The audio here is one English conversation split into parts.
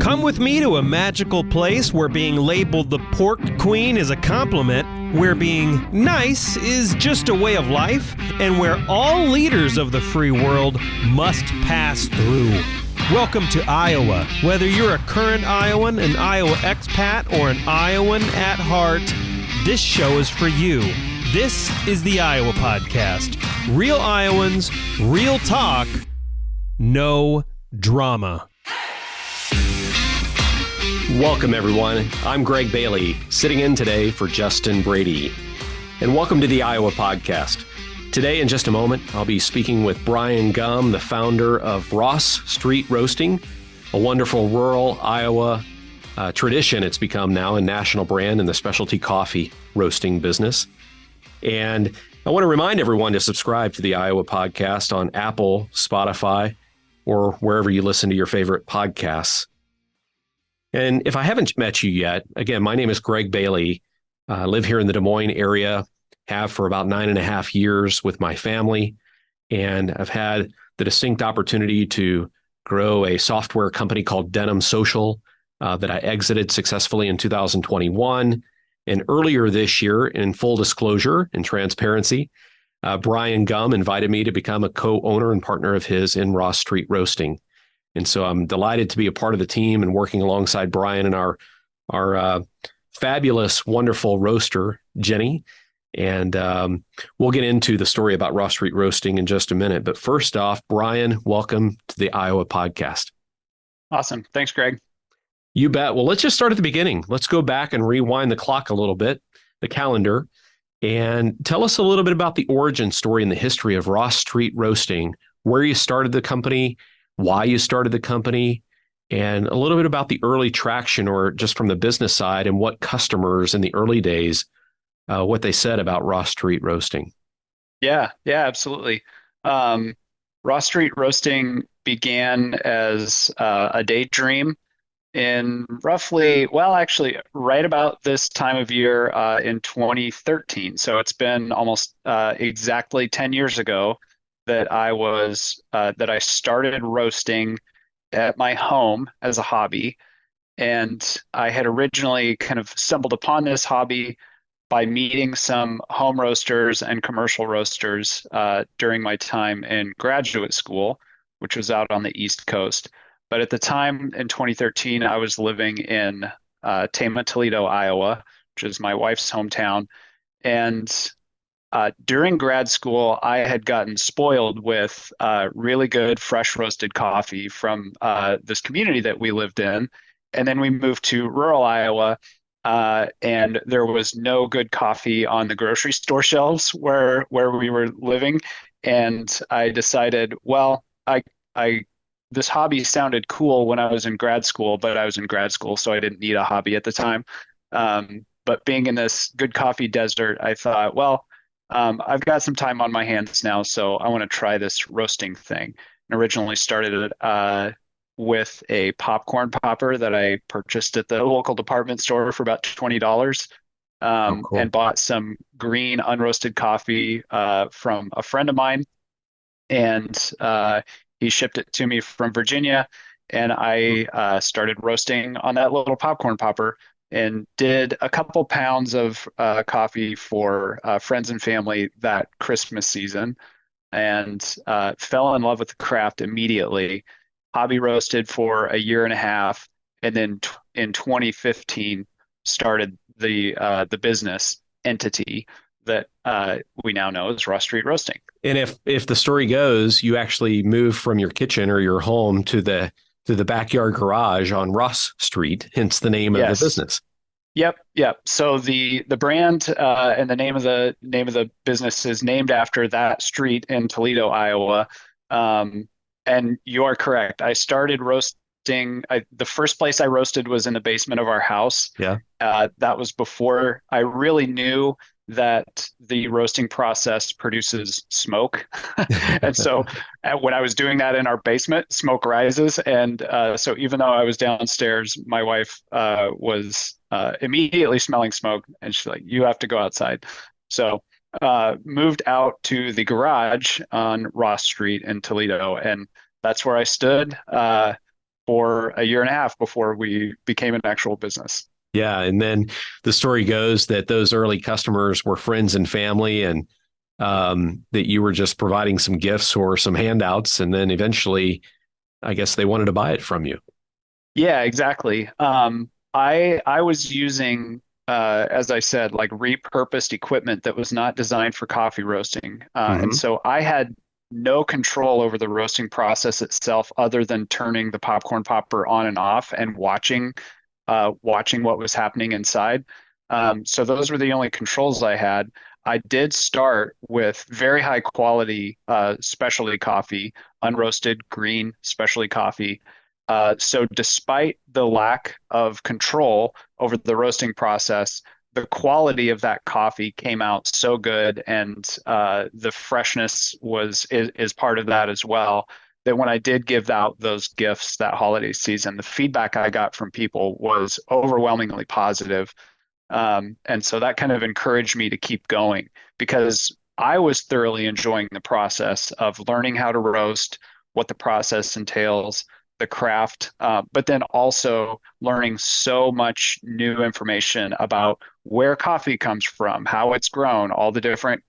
Come with me to a magical place where being labeled the Pork Queen is a compliment, where being nice is just a way of life, and where all leaders of the free world must pass through. Welcome to Iowa. Whether you're a current Iowan, an Iowa expat, or an Iowan at heart, this show is for you. This is the Iowa Podcast. Real Iowans, real talk, no drama. Welcome, everyone. I'm Greg Bailey, sitting in today for Justin Brady. And welcome to the Iowa Podcast. Today, in just a moment, I'll be speaking with Brian Gum, the founder of Ross Street Roasting, a wonderful rural Iowa tradition. It's become now a national brand in the specialty coffee roasting business. And I want to remind everyone to subscribe to the Iowa Podcast on Apple, Spotify, or wherever you listen to your favorite podcasts. And if I haven't met you yet, again, my name is Greg Bailey. I live here in the Des Moines area, have for about 9.5 years with my family. And I've had the distinct opportunity to grow a software company called Denim Social that I exited successfully in 2021. And earlier this year, in full disclosure and transparency, Brian Gum invited me to become a co-owner and partner of his in Ross Street Roasting. And so I'm delighted to be a part of the team and working alongside Brian and our fabulous, wonderful roaster, Jenny. And we'll get into the story about Ross Street Roasting in just a minute. But first off, Brian, welcome to the Iowa Podcast. Awesome. Thanks, Greg. You bet. Well, let's just start at the beginning. Let's go back and rewind the clock a little bit, the calendar, and tell us a little bit about the origin story and the history of Ross Street Roasting, where you started the company, why you started the company, and a little bit about the early traction, or just from the business side, and what customers in the early days, what they said about Ross Street Roasting. Yeah, absolutely. Ross Street Roasting began as a daydream in roughly, actually, right about this time of year in 2013. So it's been almost exactly 10 years ago that I started roasting at my home as a hobby. And I had originally kind of stumbled upon this hobby by meeting some home roasters and commercial roasters during my time in graduate school, which was out on the East Coast. But at the time in 2013, I was living in Tama, Toledo, Iowa, which is my wife's hometown. And during grad school, I had gotten spoiled with really good fresh roasted coffee from this community that we lived in. And then we moved to rural Iowa, and there was no good coffee on the grocery store shelves where we were living. And I decided, this hobby sounded cool when I was in grad school, but I was in grad school, so I didn't need a hobby at the time. But being in this good coffee desert, I thought, I've got some time on my hands now, so I want to try this roasting thing. And originally started it with a popcorn popper that I purchased at the local department store for about $20, Cool. and bought some green unroasted coffee from a friend of mine. And he shipped it to me from Virginia, and I started roasting on that little popcorn popper and did a couple pounds of coffee for friends and family that Christmas season, and fell in love with the craft immediately. Hobby roasted for a year and a half, and then in 2015 started the business entity that we now know as Ross Street Roasting. And if the story goes, you actually moved from your kitchen or your home to the backyard garage on Ross Street, hence the name of the business. Yep. So the brand and the name of the business is named after that street in Toledo, Iowa. And you are correct. I started roasting. The first place I roasted was in the basement of our house. Yeah. That was before I really knew that the roasting process produces smoke. And so when I was doing that in our basement, smoke rises. And so even though I was downstairs, my wife was immediately smelling smoke, and she's like, you have to go outside. So moved out to the garage on Ross Street in Toledo, and that's where I stood. for a year and a half before we became an actual business. Yeah. And then the story goes that those early customers were friends and family, and that you were just providing some gifts or some handouts. And then eventually, I guess they wanted to buy it from you. Yeah, exactly. I was using, as I said, like repurposed equipment that was not designed for coffee roasting, and Hmm. so I had no control over the roasting process itself, other than turning the popcorn popper on and off and watching what was happening inside. So those were the only controls I had. I did start with very high quality specialty coffee, unroasted green specialty coffee. So despite the lack of control over the roasting process, the quality of that coffee came out so good, and the freshness is part of that as well. That when I did give out those gifts that holiday season, the feedback I got from people was overwhelmingly positive. And so that kind of encouraged me to keep going because I was thoroughly enjoying the process of learning how to roast, what the process entails, the craft, but then also learning so much new information about where coffee comes from, how it's grown, all the different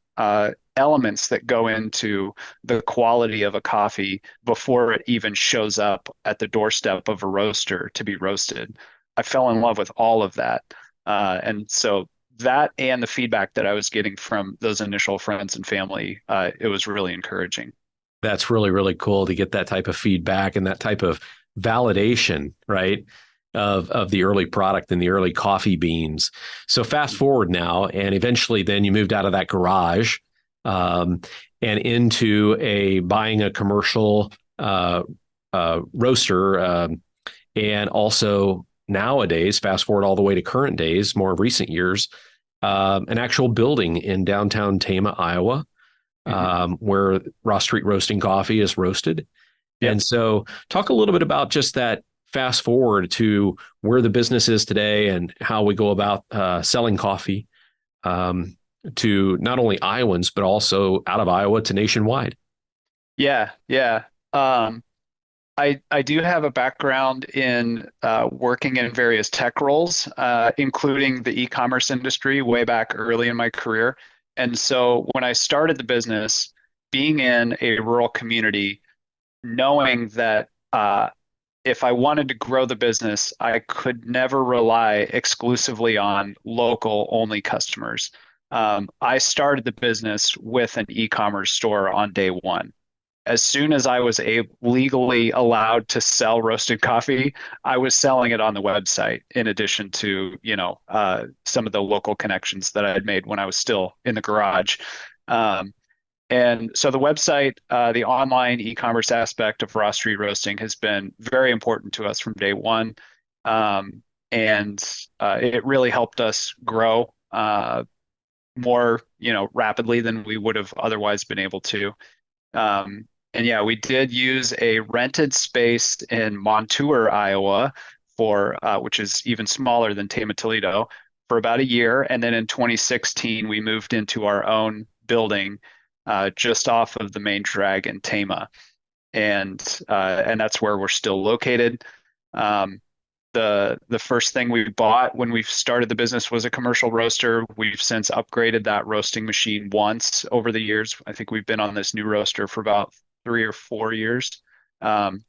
elements that go into the quality of a coffee before it even shows up at the doorstep of a roaster to be roasted. I fell in love with all of that. And so that and the feedback that I was getting from those initial friends and family, it was really encouraging. That's really, really cool to get that type of feedback and that type of validation, right? Of the early product and the early coffee beans. So fast forward now, and eventually then you moved out of that garage um, and into a buying a commercial roaster, and also nowadays, fast forward all the way to current days, more recent years, an actual building in downtown Tama, Iowa, Mhm. where Ross Street Roasting Coffee is roasted. Yep. And so, talk a little bit about just that fast forward to where the business is today and how we go about selling coffee um, to not only Iowans, but also out of Iowa to nationwide. Yeah, yeah. I do have a background in working in various tech roles, including the e-commerce industry way back early in my career. And so when I started the business, being in a rural community, knowing that if I wanted to grow the business, I could never rely exclusively on local only customers. I started the business with an e-commerce store on day one. As soon as I was legally allowed to sell roasted coffee, I was selling it on the website in addition to, some of the local connections that I had made when I was still in the garage. Um, and so the website, the online e-commerce aspect of Raw Street Roasting has been very important to us from day one. Um, and it really helped us grow more, rapidly than we would have otherwise been able to. And yeah, we did use a rented space in Montour, Iowa, for which is even smaller than Tama Toledo, for about a year. And then in 2016, we moved into our own building just off of the main drag in Tama, and that's where we're still located. Um, the first thing we bought when we started the business was a commercial roaster. We've since upgraded that roasting machine once over the years. I think we've been on this new roaster for about 3 or 4 years. Um,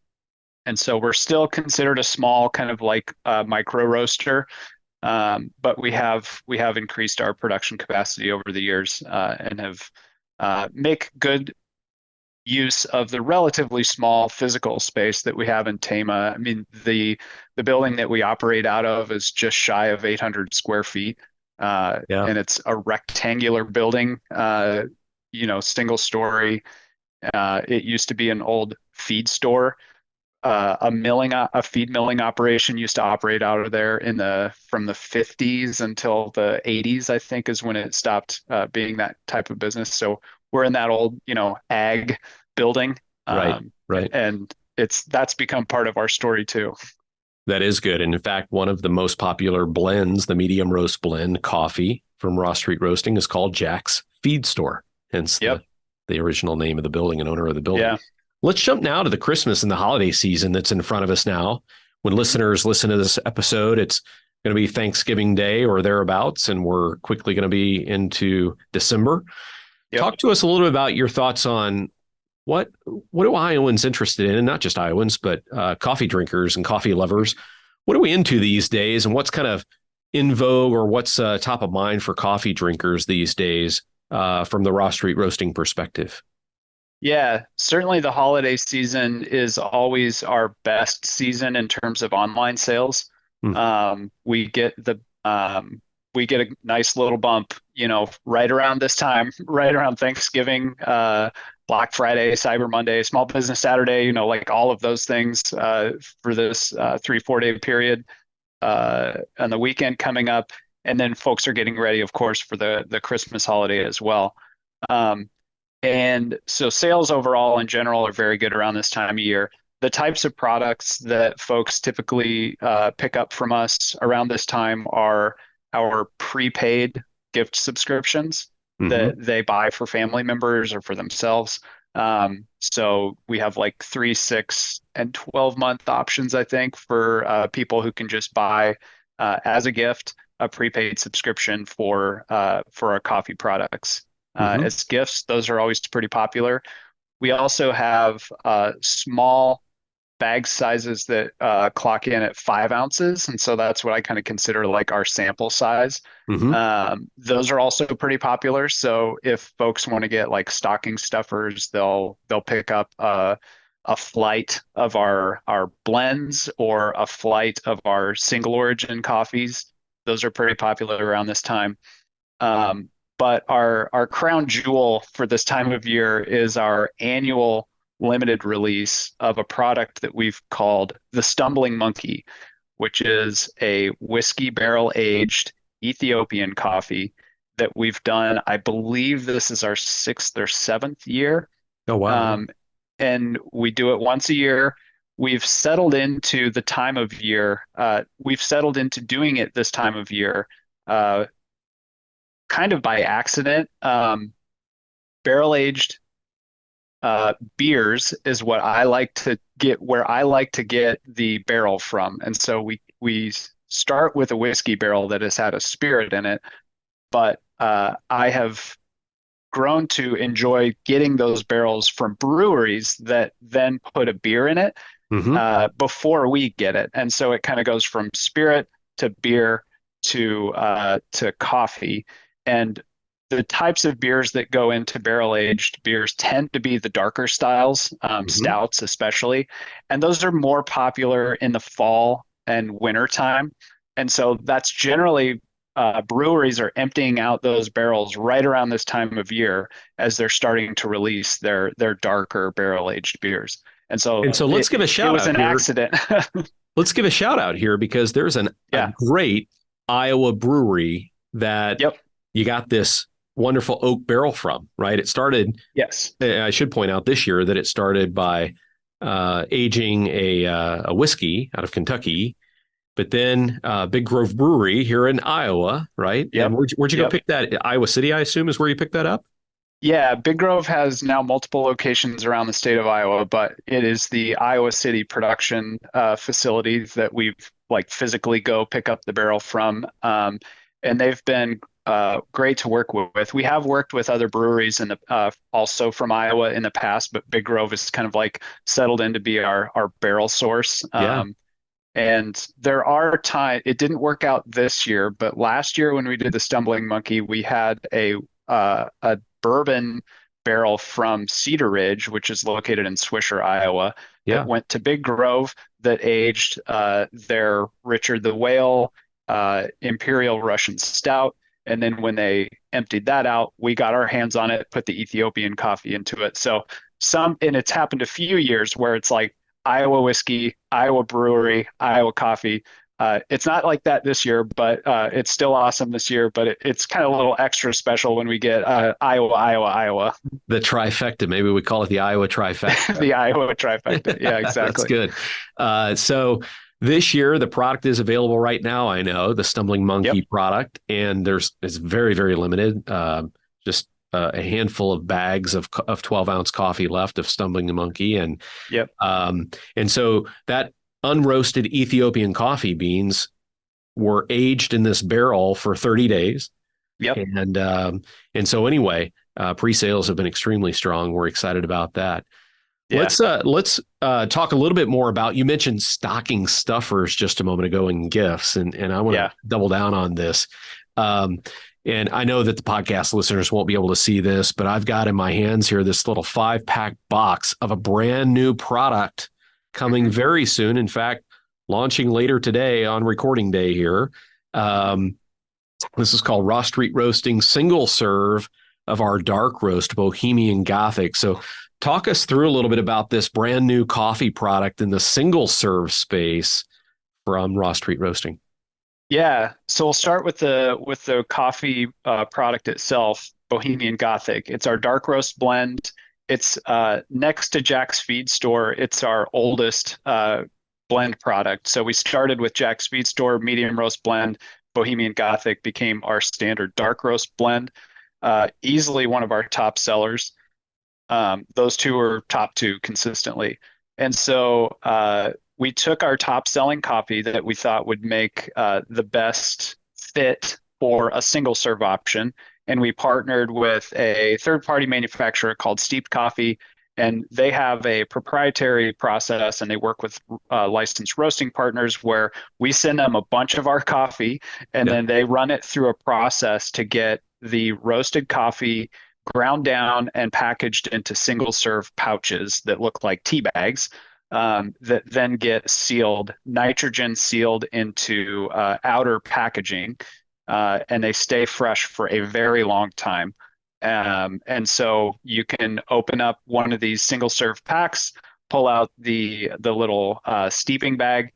and so we're still considered a small kind of like micro roaster, but we have increased our production capacity over the years and have make good use of the relatively small physical space that we have in Tama. I mean, the building that we operate out of is just shy of 800 square feet, Yeah. and it's a rectangular building, single story. It used to be an old feed store. A feed milling operation used to operate out of there from the 50s until the 80s, I think, is when it stopped being that type of business. So we're in that old, ag building, Right. um, Right. and that's become part of our story too. That is good. And in fact, one of the most popular blends, the medium roast blend coffee from Ross Street Roasting, is called Jack's Feed Store, hence Yep. the original name of the building and owner of the building. Yeah. Let's jump now to the Christmas and the holiday season that's in front of us now. When listeners listen to this episode, it's going to be Thanksgiving Day or thereabouts, and we're quickly going to be into December. Yep. Talk to us a little bit about your thoughts on what are Iowans interested in, and not just Iowans, but coffee drinkers and coffee lovers. What are we into these days, and what's kind of in vogue, or what's top of mind for coffee drinkers these days from the Ross Street Roasting perspective? Yeah, certainly the holiday season is always our best season in terms of online sales. We get a nice little bump, right around this time, right around Thanksgiving, Black Friday, Cyber Monday, Small Business Saturday, like all of those things for this 3-4 day period, and the weekend coming up. And then folks are getting ready, of course, for the Christmas holiday as well. And so sales overall in general are very good around this time of year. The types of products that folks typically pick up from us around this time are our prepaid gift subscriptions that they buy for family members or for themselves. So we have like 3, 6, and 12-month options, I think, for people who can just buy as a gift a prepaid subscription for our coffee products. As gifts, those are always pretty popular. We also have small bag sizes that clock in at 5 ounces. And so that's what I kind of consider like our sample size. Those are also pretty popular. So if folks want to get like stocking stuffers, they'll pick up a flight of our blends or a flight of our single origin coffees. Those are pretty popular around this time. But our crown jewel for this time of year is our annual limited release of a product that we've called the Stumbling Monkey, which is a whiskey barrel aged Ethiopian coffee that we've done. I believe this is our 6th or 7th year. Oh, wow. And we do it once a year. We've settled into the time of year. We've settled into doing it this time of year kind of by accident. Barrel aged beers is what I like to get, where I like to get the barrel from. And so we start with a whiskey barrel that has had a spirit in it, but I have grown to enjoy getting those barrels from breweries that then put a beer in it before we get it. And so it kind of goes from spirit to beer to coffee. And the types of beers that go into barrel-aged beers tend to be the darker styles, stouts especially. And those are more popular in the fall and winter time. And so that's generally breweries are emptying out those barrels right around this time of year as they're starting to release their darker barrel-aged beers. And so let's give a shout out. It was an accident. Let's give a shout out here because there's a great Iowa brewery that you got this wonderful oak barrel from, right? It started, I should point out this year that it started by aging a whiskey out of Kentucky, but then Big Grove Brewery here in Iowa, right? Yep. And where'd you go pick that? Iowa City, I assume, is where you picked that up? Yeah, Big Grove has now multiple locations around the state of Iowa, but it is the Iowa City production facility that we've like physically go pick up the barrel from. And they've been great to work with. We have worked with other breweries in the also from Iowa in the past, but Big Grove is kind of like settled in to be our barrel source. And there are times it didn't work out this year, but last year when we did the Stumbling Monkey, we had a bourbon barrel from Cedar Ridge, which is located in Swisher, Iowa, that went to Big Grove that aged their Richard the Whale Imperial Russian Stout. And then when they emptied that out, we got our hands on it, put the Ethiopian coffee into it. So and it's happened a few years where it's like Iowa whiskey, Iowa brewery, Iowa coffee. It's not like that this year, but it's still awesome this year. But it's kind of a little extra special when we get Iowa. The trifecta. Maybe we call it the Iowa trifecta. The Iowa trifecta. Yeah, exactly. That's good. So this year, the product is available right now. I know the Stumbling Monkey product, and it's very, very limited. Just a handful of bags of 12-ounce coffee left of Stumbling the Monkey, and Yep. and so that unroasted Ethiopian coffee beans were aged in this barrel for 30 days. Yep. And so anyway, pre-sales have been extremely strong. We're excited about that. Yeah. Let's talk a little bit more about, you mentioned stocking stuffers just a moment ago and gifts, and I want to double down on this. And I know that the podcast listeners won't be able to see this, but I've got in my hands here this little 5-pack box of a brand new product coming very soon. In fact, launching later today on recording day here. This is called Ross Street Roasting Single Serve of our Dark Roast Bohemian Gothic. So talk us through a little bit about this brand new coffee product in the single serve space from Ross Street Roasting. Yeah, so we'll start with the coffee product itself, Bohemian Gothic. It's our dark roast blend. It's next to Jack's Feed Store. It's our oldest blend product. So we started with Jack's Feed Store medium roast blend. Bohemian Gothic became our standard dark roast blend. Easily one of our top sellers. Those two are top two consistently. And so we took our top selling coffee that we thought would make the best fit for a single serve option. And we partnered with a third-party manufacturer called Steeped Coffee, and they have a proprietary process, and they work with licensed roasting partners where we send them a bunch of our coffee, and then they run it through a process to get the roasted coffee ground down and packaged into single serve pouches that look like tea bags. That then get sealed, nitrogen sealed into outer packaging, and they stay fresh for a very long time. And so you can open up one of these single serve packs, pull out the little steeping bag,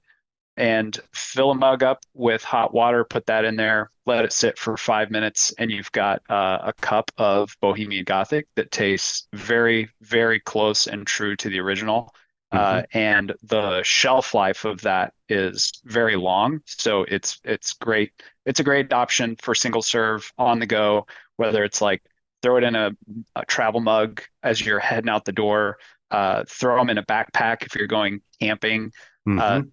and fill a mug up with hot water, put that in there, let it sit for 5 minutes, and you've got a cup of Bohemian Gothic that tastes very, very close and true to the original. And the shelf life of that is very long. So it's great. It's a great option for single serve on the go, whether it's like throw it in a travel mug as you're heading out the door, throw them in a backpack if you're going camping,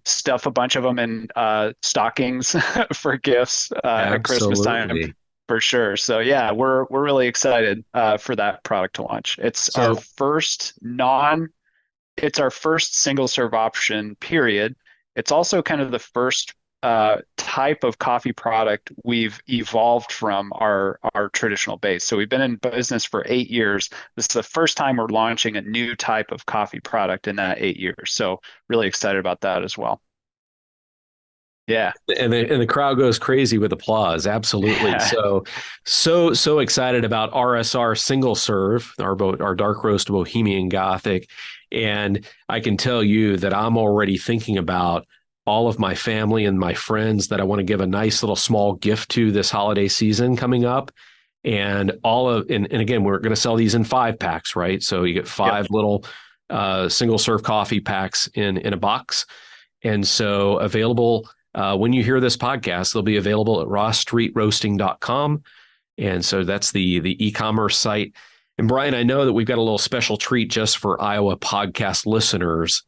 stuff a bunch of them in stockings for gifts at Christmas time for sure. So yeah, we're really excited for that product to launch. It's our first single serve option, period. It's also kind of the first type of coffee product we've evolved from our traditional base. So we've been in business for 8 years. This is the first time we're launching a new type of coffee product in that 8 years. So really excited about that as well. Yeah. And the crowd goes crazy with applause. Absolutely. So excited about RSR single serve, our dark roast Bohemian Gothic. And I can tell you that I'm already thinking about all of my family and my friends that I want to give a nice little small gift to this holiday season coming up. And and again, we're going to sell these in 5-packs, right? So you get 5 little single serve coffee packs in a box. And so available when you hear this podcast, they'll be available at rossstreetroasting.com. And so that's the e-commerce site. And Brian, I know that we've got a little special treat just for Iowa podcast listeners.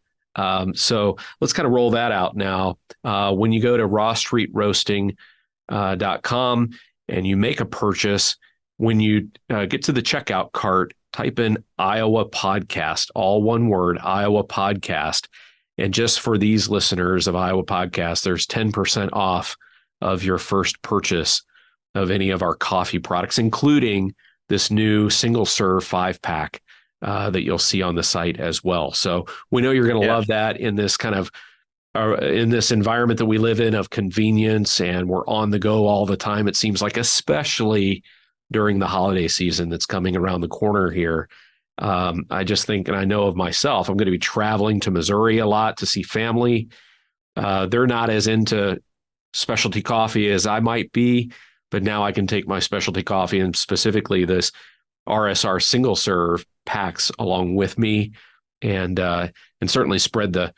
So let's kind of roll that out now. When you go to rossstreetroasting.com and you make a purchase, when you get to the checkout cart, type in Iowa Podcast, all one word, Iowa Podcast. And just for these listeners of Iowa Podcast, there's 10% off of your first purchase of any of our coffee products, including this new single serve 5-pack that you'll see on the site as well. So we know you're going to love that in this kind of in this environment that we live in of convenience, and we're on the go all the time. It seems like, especially during the holiday season that's coming around the corner here. I just think, and I know of myself, I'm going to be traveling to Missouri a lot to see family. They're not as into specialty coffee as I might be, but now I can take my specialty coffee and specifically this RSR single serve packs along with me, and certainly spread the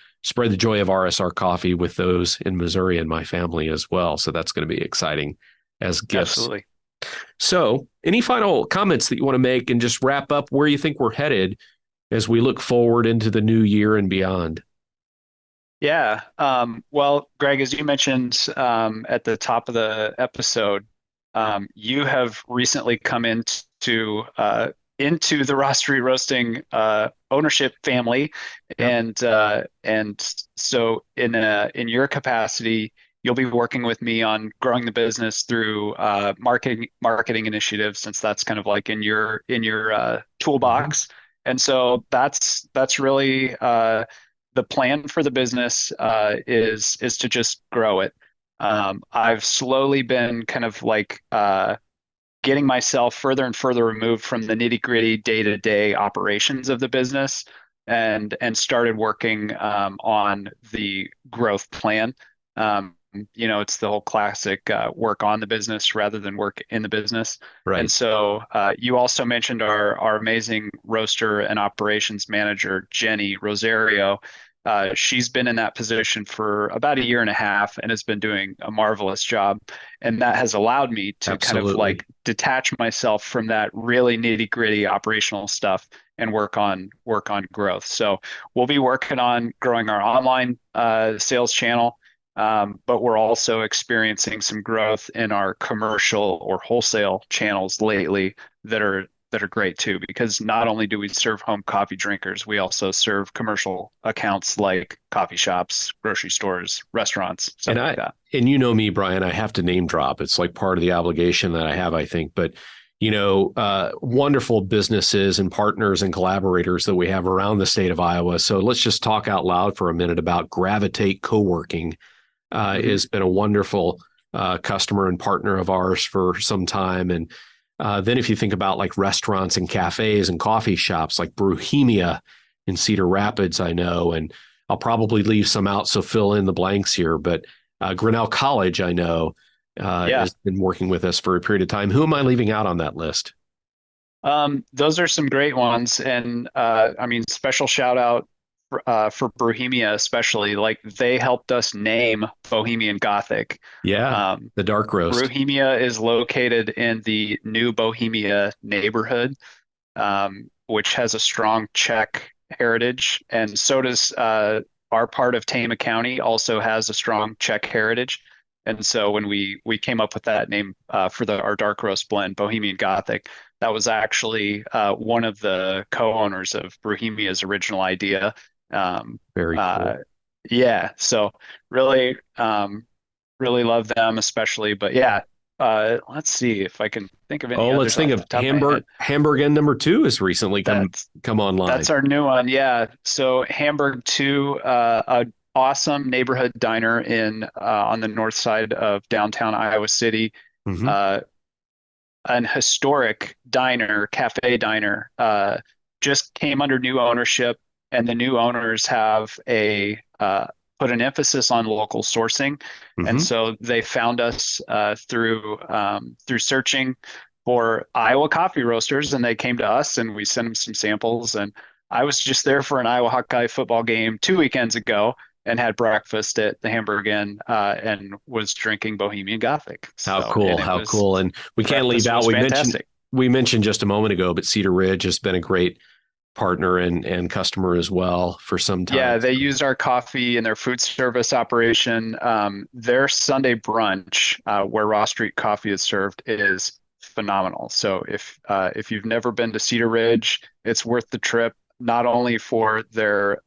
joy of RSR coffee with those in Missouri and my family as well. So that's going to be exciting as gifts. Absolutely. So, any final comments that you want to make and just wrap up where you think we're headed as we look forward into the new year and beyond? Yeah. Well, Greg, as you mentioned at the top of the episode, you have recently come into the Ross Street Roasting ownership family, Yep. and so in your capacity, you'll be working with me on growing the business through marketing initiatives, since that's kind of like in your Mhm. toolbox. And so that's really the plan for the business is to just grow it. I've slowly been kind of like getting myself further and further removed from the nitty-gritty day-to-day operations of the business, and started working on the growth plan. It's the whole classic work on the business rather than work in the business. And Right. so you also mentioned our amazing roaster and operations manager, Jenny Rosario. She's been in that position for about a year and a half and has been doing a marvelous job. And that has allowed me to kind of Absolutely. like detach myself from that really nitty-gritty operational stuff and work on growth. So we'll be working on growing our online sales channel, but we're also experiencing some growth in our commercial or wholesale channels lately that are great too, because not only do we serve home coffee drinkers, we also serve commercial accounts like coffee shops, grocery stores, restaurants, stuff And like I that. and you know me, Brian, I have to name drop. It's like part of the obligation that I have, I think. But wonderful businesses and partners and collaborators that we have around the state of Iowa. So let's just talk out loud for a minute about Gravitate Co-working. Hmm. Has been a wonderful customer and partner of ours for some time. And then if you think about like restaurants and cafes and coffee shops like Brewhemia in Cedar Rapids, I know, and I'll probably leave some out, so fill in the blanks here. But Grinnell College, I know, Yeah. has been working with us for a period of time. Who am I leaving out on that list? Those are some great ones, and I mean, special shout out for Bohemia, especially. Like they helped us name Bohemian Gothic. Yeah, Um, the dark roast. Bohemia is located in the New Bohemia neighborhood, which has a strong Czech heritage, and so does our part of Tama County also has a strong Czech heritage. And so when we came up with that name for our dark roast blend, Bohemian Gothic, that was actually one of the co-owners of Bohemia's original idea. Um, Very uh, cool. yeah, so really, really love them especially. But yeah, let's see if I can think of Oh, any let's others think off the of top of my head. Hamburg Inn number two has recently That's come online. that's our new one. Yeah. So Hamburg 2, a awesome neighborhood diner in on the north side of downtown Iowa City. Hmm. Uh, an historic diner, cafe diner, just came under new ownership, and the new owners have a put an emphasis on local sourcing, and Hmm. so they found us through searching for Iowa coffee roasters, and they came to us, and we sent them some samples. And I was just there for an Iowa Hawkeye football game 2 weekends ago, and had breakfast at the Hamburg Inn, and was drinking Bohemian Gothic. How So, cool! and it How was cool! And we can't leave breakfast out. was fantastic. We mentioned just a moment ago, but Cedar Ridge has been a great partner and customer as well for some time. Yeah, they used our coffee in their food service operation. Their Sunday brunch, where Ross Street Coffee is served, is phenomenal. So if you've never been to Cedar Ridge, it's worth the trip, not only for their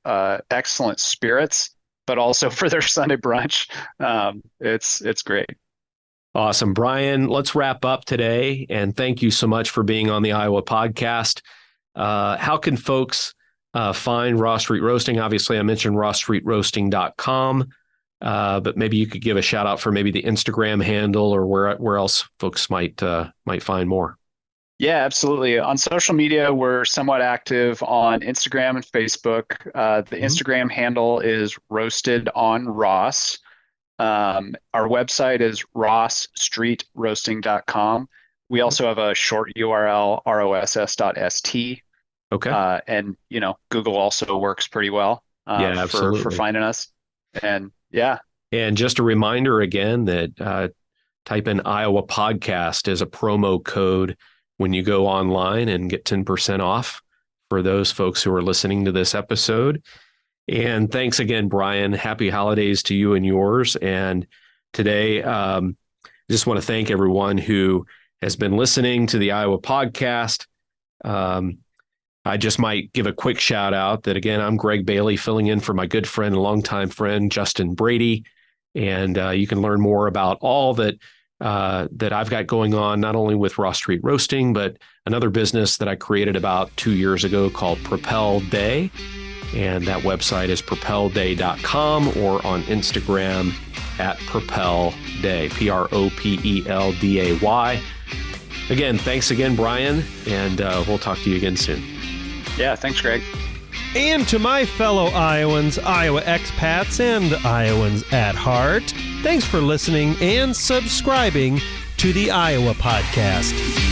excellent spirits, but also for their Sunday brunch. It's great. Awesome, Brian. Let's wrap up today, and thank you so much for being on the Iowa podcast. How can folks find Ross Street Roasting? Obviously, I mentioned rossstreetroasting.com, but maybe you could give a shout out for maybe the Instagram handle or where else folks might find more. Yeah, absolutely. On social media, we're somewhat active on Instagram and Facebook. The Mhm. Instagram handle is Roasted on Ross. Our website is rossstreetroasting.com. We also have a short URL, ross.st. Okay. And Google also works pretty well Yeah, for absolutely. finding us. And yeah, And just a reminder again that type in Iowa Podcast as a promo code when you go online and get 10% off for those folks who are listening to this episode. And thanks again, Brian. Happy holidays to you and yours. And today, I just want to thank everyone who has been listening to the Iowa Podcast. I just might give a quick shout out that, again, I'm Greg Bailey, filling in for my good friend and longtime friend, Justin Brady. And you can learn more about all that I've got going on, not only with Ross Street Roasting, but another business that I created about 2 years ago called Propel Day. And that website is propelday.com, or on Instagram at Propel Day, PROPELDAY. Again, thanks again, Brian, and we'll talk to you again soon. Yeah, thanks, Greg. And to my fellow Iowans, Iowa expats, and Iowans at heart, thanks for listening and subscribing to the Iowa Podcast.